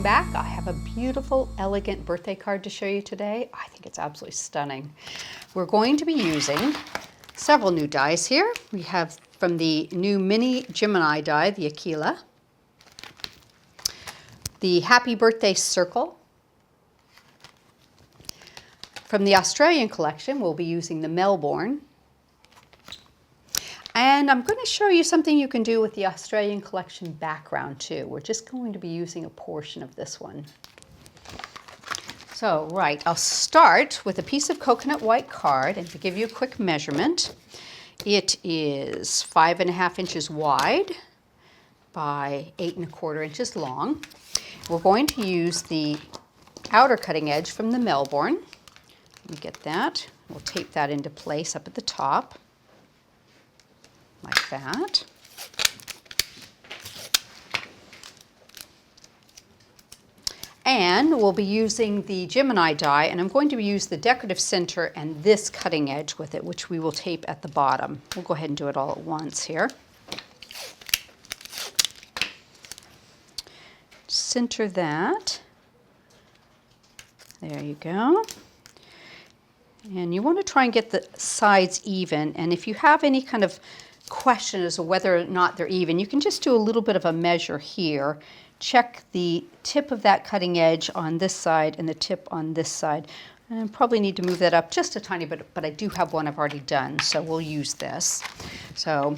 back. I have a beautiful, elegant birthday card to show you today. I think it's absolutely stunning. We're going to be using several new dies here. We have from the new mini Gemini die, the Aquila, the Happy Birthday Circle. From the Australian collection, we'll be using the Melbourne. And I'm going to show you something you can do with the Australian collection background too. We're just going to be using a portion of this one. So, right, I'll start with a piece of coconut white card, and to give you a quick measurement, it is 5.5 inches wide by 8.25 inches long. We're going to use the outer cutting edge from the Melbourne. Let me get that. We'll tape that into place up at the top, like that. And we'll be using the Gemini die, and I'm going to use the decorative center and this cutting edge with it, which we will tape at the bottom. We'll go ahead and do it all at once here. Center that. There you go. And you want to try and get the sides even, and if you have any kind of question as to whether or not they're even, you can just do a little bit of a measure here. Check the tip of that cutting edge on this side and the tip on this side. And probably need to move that up just a tiny bit, but I do have one I've already done, so we'll use this. So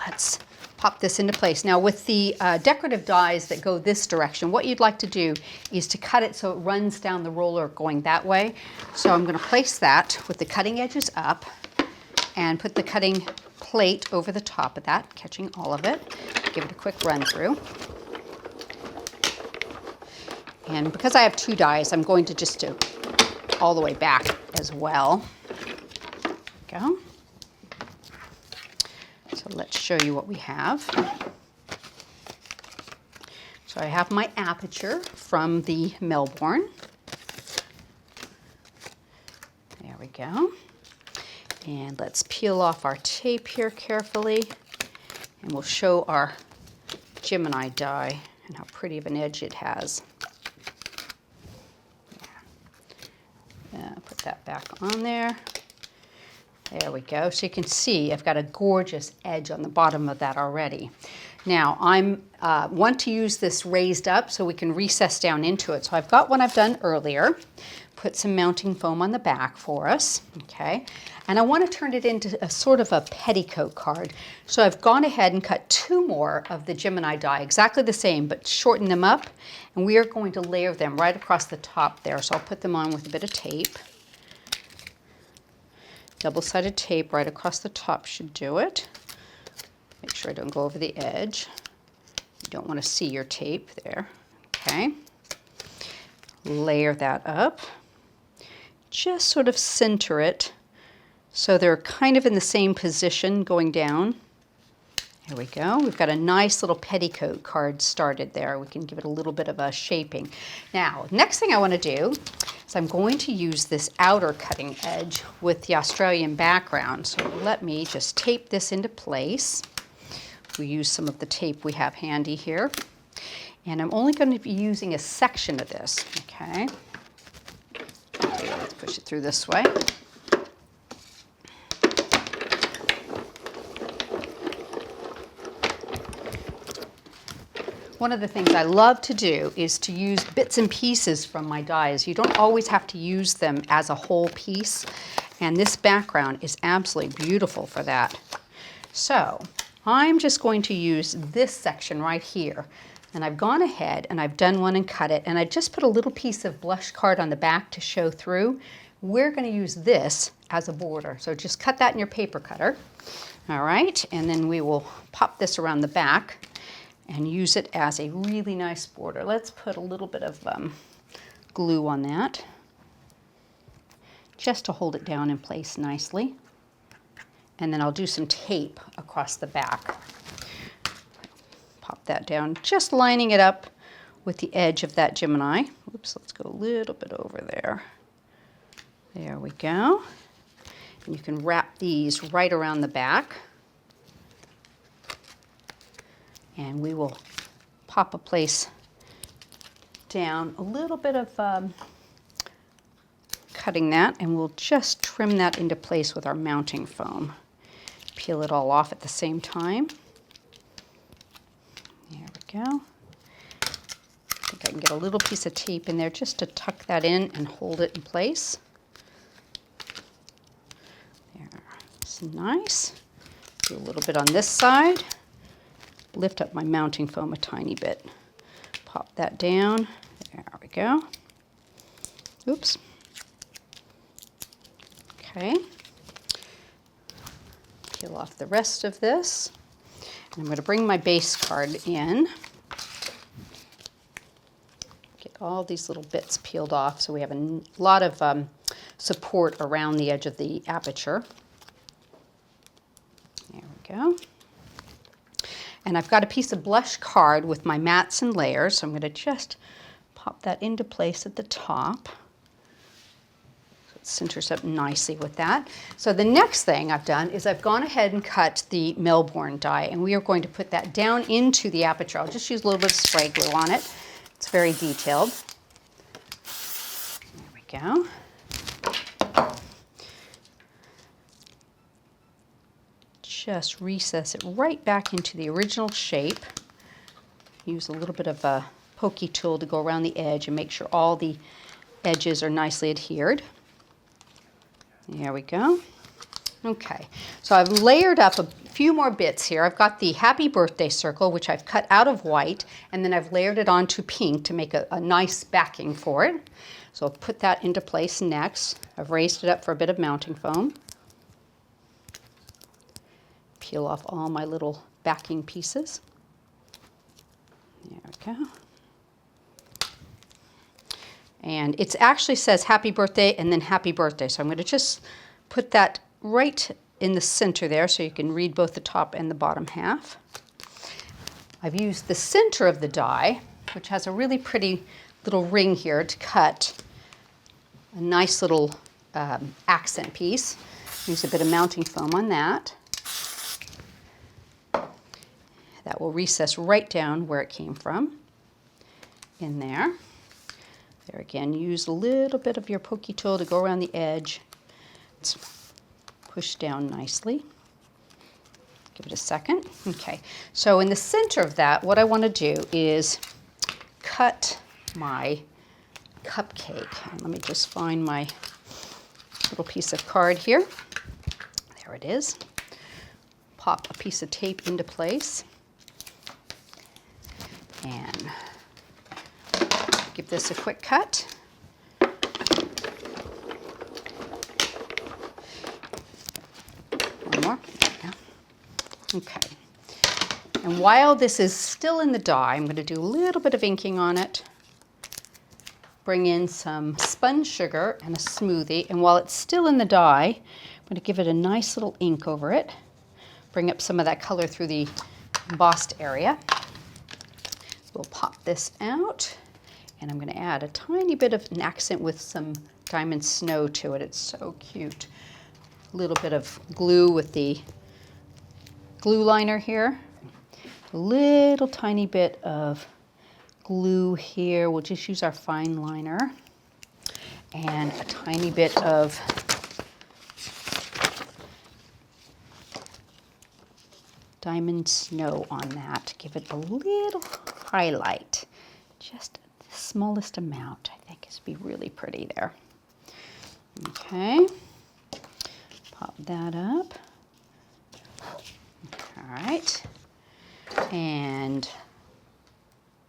let's pop this into place. Now with the decorative dies that go this direction, what you'd like to do is to cut it so it runs down the roller going that way. So I'm going to place that with the cutting edges up and put the cutting plate over the top of that, catching all of it. Give it a quick run through. And because I have two dies, I'm going to just do all the way back as well. There we go. So let's show you what we have. So I have my aperture from the Melbourne. There we go. And let's peel off our tape here carefully, and we'll show our Gemini die and how pretty of an edge it has. Yeah. Put that back on there. There we go. So you can see I've got a gorgeous edge on the bottom of that already. Now I want to use this raised up so we can recess down into it. So I've got one I've done earlier. Put some mounting foam on the back for us, okay? And I want to turn it into a sort of a petticoat card. So I've gone ahead and cut two more of the Gemini die, exactly the same, but shorten them up, and we are going to layer them right across the top there. So I'll put them on with a bit of tape. Double-sided tape right across the top should do it. Make sure I don't go over the edge. You don't want to see your tape there, okay? Layer that up. Just sort of center it so they're kind of in the same position going down. There we go. We've got a nice little petticoat card started there. We can give it a little bit of a shaping. Now, next thing I want to do is I'm going to use this outer cutting edge with the Australian background. So let me just tape this into place. We use some of the tape we have handy here. And I'm only going to be using a section of this, okay? Let's push it through this way. One of the things I love to do is to use bits and pieces from my dies. You don't always have to use them as a whole piece, and this background is absolutely beautiful for that. So I'm just going to use this section right here. And I've gone ahead and I've done one and cut it, and I just put a little piece of blush card on the back to show through. We're going to use this as a border. So just cut that in your paper cutter. All right, and then we will pop this around the back and use it as a really nice border. Let's put a little bit of glue on that just to hold it down in place nicely. And then I'll do some tape across the back. Pop that down, just lining it up with the edge of that Gemini. Oops, let's go a little bit over there. There we go. And you can wrap these right around the back. And we will pop a place down a little bit of cutting that, and we'll just trim that into place with our mounting foam. Peel it all off at the same time. There we go. I think I can get a little piece of tape in there just to tuck that in and hold it in place. There, it's nice. Do a little bit on this side. Lift up my mounting foam a tiny bit. Pop that down. There we go. Oops. Okay. Peel off the rest of this. And I'm going to bring my base card in. Get all these little bits peeled off so we have a lot of support around the edge of the aperture. There we go. And I've got a piece of blush card with my mats and layers, so I'm going to just pop that into place at the top. So it centers up nicely with that. So the next thing I've done is I've gone ahead and cut the Melbourne die, and we are going to put that down into the aperture. I'll just use a little bit of spray glue on it. It's very detailed. There we go. Just recess it right back into the original shape. Use a little bit of a pokey tool to go around the edge and make sure all the edges are nicely adhered. There we go. Okay, so I've layered up a few more bits here. I've got the happy birthday circle, which I've cut out of white, and then I've layered it onto pink to make a nice backing for it. So I'll put that into place next. I've raised it up for a bit of mounting foam. Peel off all my little backing pieces. There we go. And it actually says happy birthday and then happy birthday. So I'm going to just put that right in the center there so you can read both the top and the bottom half. I've used the center of the die, which has a really pretty little ring here, to cut a nice little accent piece. Use a bit of mounting foam on that. That will recess right down where it came from, in there. There again, use a little bit of your pokey tool to go around the edge. It's pushed down nicely. Give it a second. Okay, so in the center of that, what I want to do is cut my cupcake. And let me just find my little piece of card here. There it is. Pop a piece of tape into place. And give this a quick cut. One more. There we go. Okay. And while this is still in the die, I'm going to do a little bit of inking on it. Bring in some spun sugar and a smoothie. And while it's still in the die, I'm going to give it a nice little ink over it. Bring up some of that color through the embossed area. We'll pop this out, and I'm going to add a tiny bit of an accent with some diamond snow to it. It's so cute. A little bit of glue with the glue liner here. A little tiny bit of glue here. We'll just use our fine liner. And a tiny bit of diamond snow on that to give it a little highlight. Just the smallest amount, I think, is be really pretty there. Okay, pop that up. All right, and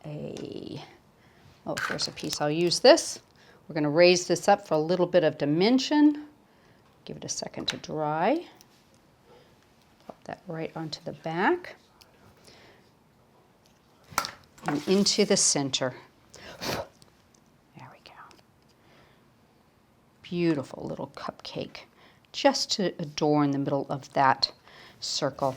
here's a piece. I'll use this. We're going to raise this up for a little bit of dimension. Give it a second to dry. Pop that right onto the back. And into the center. There we go. Beautiful little cupcake, just to adorn the middle of that circle.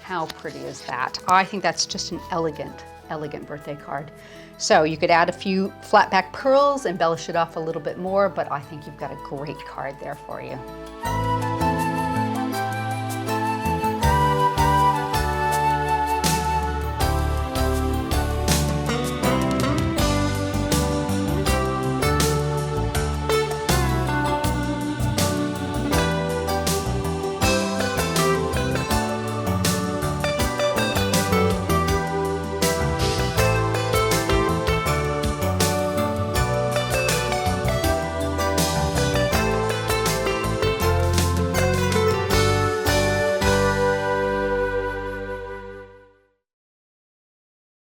How pretty is that? I think that's just an elegant, elegant birthday card. So you could add a few flatback pearls, embellish it off a little bit more, but I think you've got a great card there for you.